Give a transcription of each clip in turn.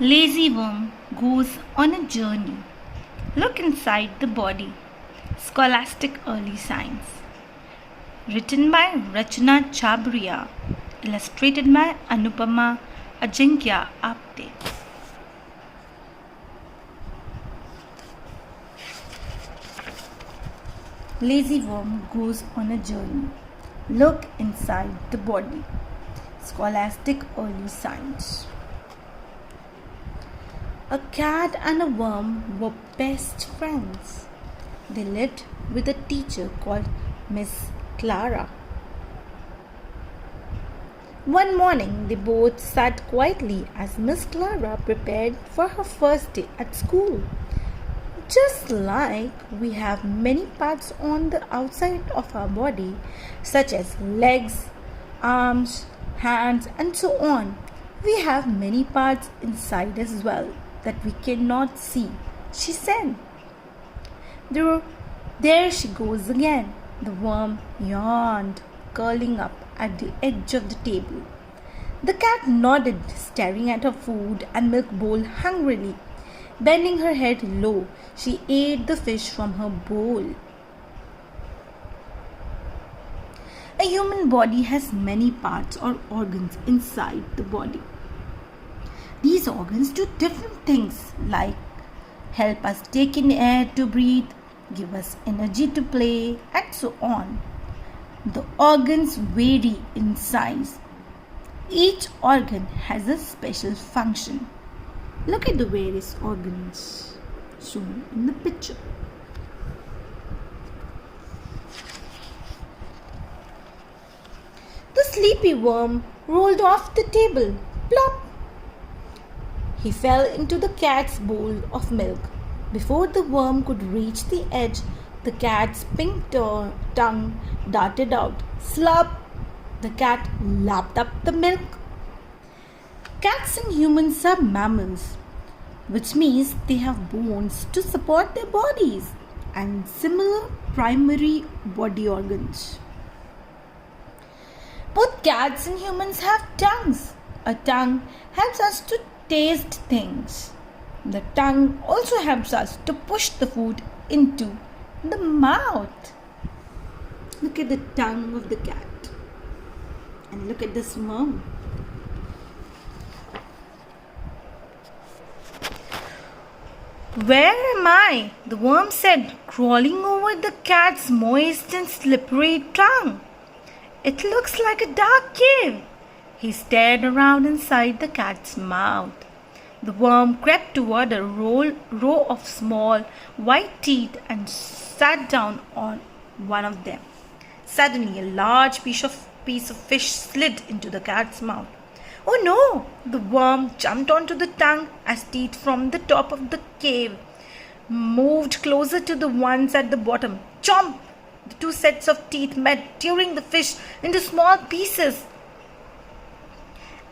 Lazy worm goes on a journey. Look inside the body. Scholastic Early Science. Written by Rachana Chabria. Illustrated by Anupama Ajinkya Apte. Lazy worm goes on a journey. Look inside the body. Scholastic Early Science. A cat and a worm were best friends. They lived with a teacher called Miss Clara. One morning, they both sat quietly as Miss Clara prepared for her first day at school. Just like we have many parts on the outside of our body, such as legs, arms, hands, and so on, we have many parts inside as well that we cannot see, she said. There she goes again. The worm yawned, curling up at the edge of the table. The cat nodded, staring at her food and milk bowl hungrily. Bending her head low, she ate the fish from her bowl. A human body has many parts or organs inside the body. These organs do different things like help us take in air to breathe, give us energy to play, and so on. The organs vary in size. Each organ has a special function. Look at the various organs shown in the picture. The sleepy worm rolled off the table. Plop! He fell into the cat's bowl of milk. Before the worm could reach the edge, the cat's pink tongue darted out. Slop! The cat lapped up the milk. Cats and humans are mammals, which means they have bones to support their bodies and similar primary body organs. Both cats and humans have tongues. A tongue helps us to taste things. The tongue also helps us to push the food into the mouth. Look at the tongue of the cat. And look at this worm. Where am I? The worm said, crawling over the cat's moist and slippery tongue. It looks like a dark cave. He stared around inside the cat's mouth. The worm crept toward a row of small white teeth and sat down on one of them. Suddenly, a large piece of fish slid into the cat's mouth. Oh no! The worm jumped onto the tongue as teeth from the top of the cave moved closer to the ones at the bottom. Chomp! The two sets of teeth met, tearing the fish into small pieces.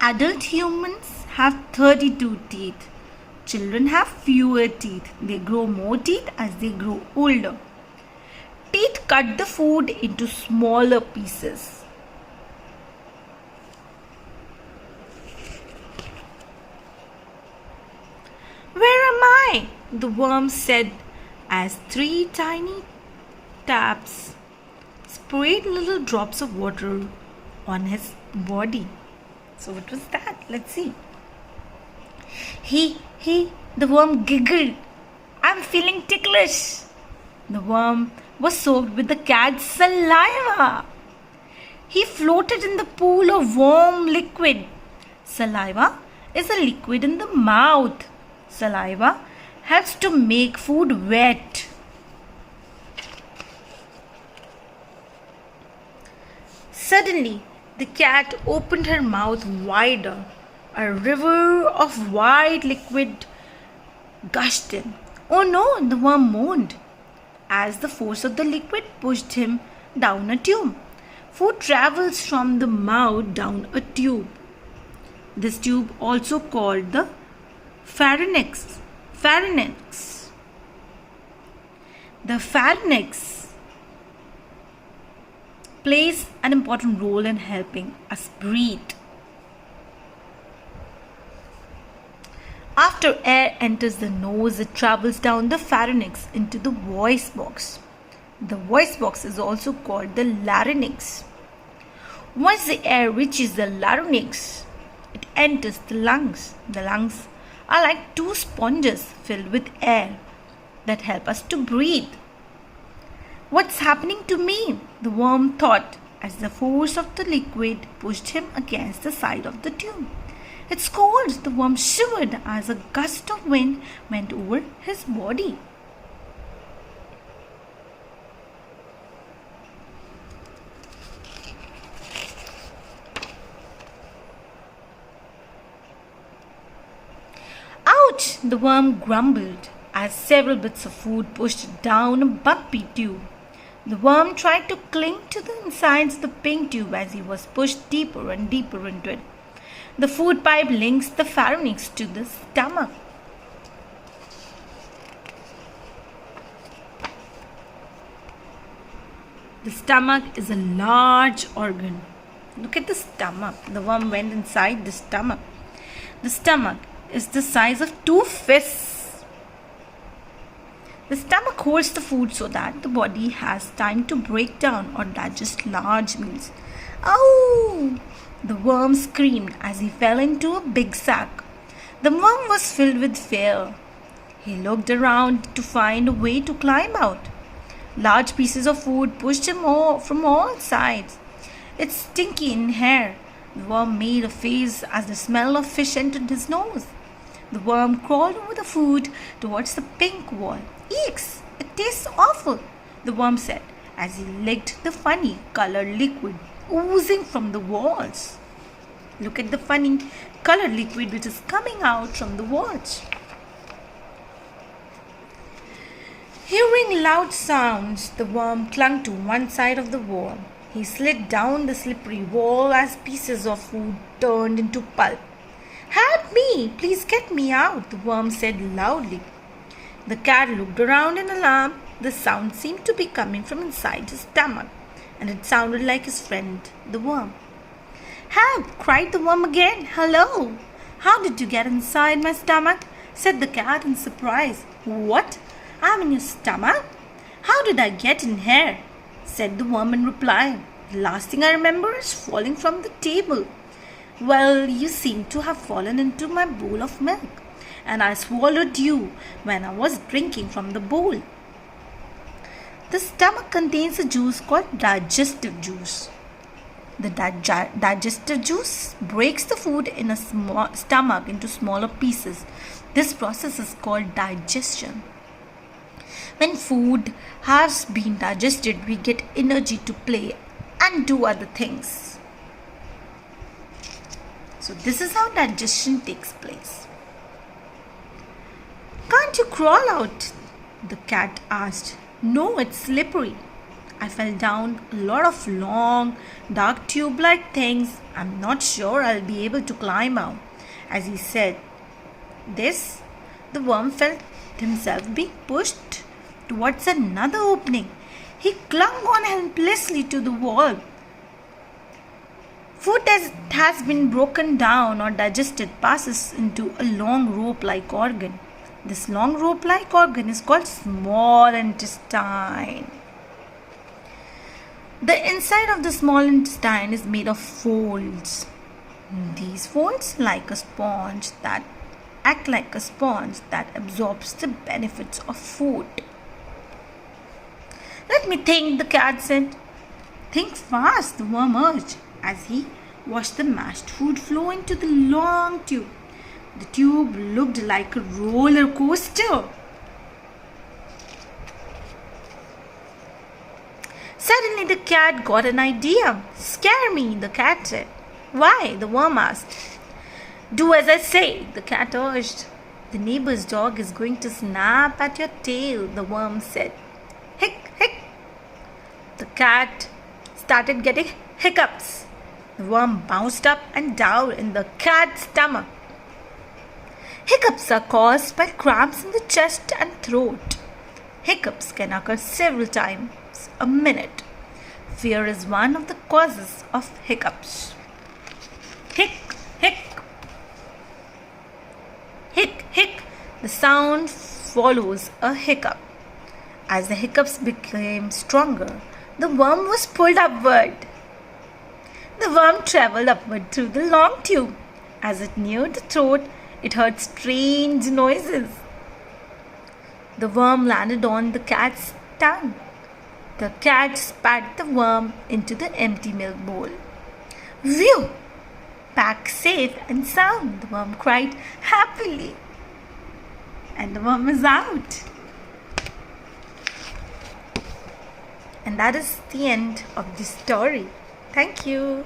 Adult humans have 32 teeth. Children have fewer teeth. They grow more teeth as they grow older. Teeth cut the food into smaller pieces. Where am I? The worm said as three tiny taps sprayed little drops of water on his body. So what was that? Let's see. The worm giggled. I'm feeling ticklish. The worm was soaked with the cat's saliva. He floated in the pool of warm liquid. Saliva is a liquid in the mouth. Saliva helps to make food wet. Suddenly, the cat opened her mouth wider. A river of white liquid gushed in. Oh no, the worm moaned as the force of the liquid pushed him down a tube. Food travels from the mouth down a tube. This tube, also called the pharynx. The pharynx plays an important role in helping us breathe. After air enters the nose, it travels down the pharynx into the voice box. The voice box is also called the larynx. Once the air reaches the larynx, it enters the lungs. The lungs are like two sponges filled with air that help us to breathe. What's happening to me? The worm thought as the force of the liquid pushed him against the side of the tube. It's cold. The worm shivered as a gust of wind went over his body. Ouch! The worm grumbled as several bits of food pushed down a bumpy tube. The worm tried to cling to the insides of the pink tube as he was pushed deeper and deeper into it. The food pipe links the pharynx to the stomach. The stomach is a large organ. Look at the stomach. The worm went inside the stomach. The stomach is the size of two fists. The stomach holds the food so that the body has time to break down or digest large meals. Ow! The worm screamed as he fell into a big sack. The worm was filled with fear. He looked around to find a way to climb out. Large pieces of food pushed him from all sides. It's stinky in here. The worm made a face as the smell of fish entered his nose. The worm crawled over the food towards the pink wall. Eeks! It tastes awful, the worm said as he licked the funny colored liquid oozing from the walls. Look at the funny colored liquid which is coming out from the walls. Hearing loud sounds, the worm clung to one side of the wall. He slid down the slippery wall as pieces of food turned into pulp. Help me! Please get me out, the worm said loudly. The cat looked around in alarm. The sound seemed to be coming from inside his stomach, and it sounded like his friend, the worm. Help! Cried the worm again. Hello! How did you get inside my stomach? Said the cat in surprise. What? I'm in your stomach? How did I get in here? Said the worm in reply. The last thing I remember is falling from the table. Well, you seem to have fallen into my bowl of milk, and I swallowed you when I was drinking from the bowl. The stomach contains a juice called digestive juice. The digestive juice breaks the food in a stomach into smaller pieces. This process is called digestion. When food has been digested, we get energy to play and do other things. So this is how digestion takes place. Can't you crawl out? The cat asked. No, it's slippery. I fell down a lot of long, dark tube-like things. I'm not sure I'll be able to climb out. As he said this, the worm felt himself being pushed towards another opening. He clung on helplessly to the wall. Food that has been broken down or digested passes into a long rope-like organ. This long rope-like organ is called small intestine. The inside of the small intestine is made of folds. These folds act like a sponge that absorbs the benefits of food. Let me think, the cat said. Think fast, the worm urged, as he watched the mashed food flow into the long tube. The tube looked like a roller coaster. Suddenly the cat got an idea. Scare me, the cat said. Why? The worm asked. Do as I say, the cat urged. The neighbor's dog is going to snap at your tail, the worm said. Hick, hick. The cat started getting hiccups. The worm bounced up and down in the cat's stomach. Hiccups are caused by cramps in the chest and throat. Hiccups can occur several times a minute. Fear is one of the causes of hiccups. Hick, hick. Hick, The sound follows a hiccup. As the hiccups became stronger, the worm was pulled upward. The worm traveled upward through the long tube. As it neared the throat, it heard strange noises. The worm landed on the cat's tongue. The cat spat the worm into the empty milk bowl. Phew! Back safe and sound, the worm cried happily. And the worm is out. And that is the end of the story. Thank you.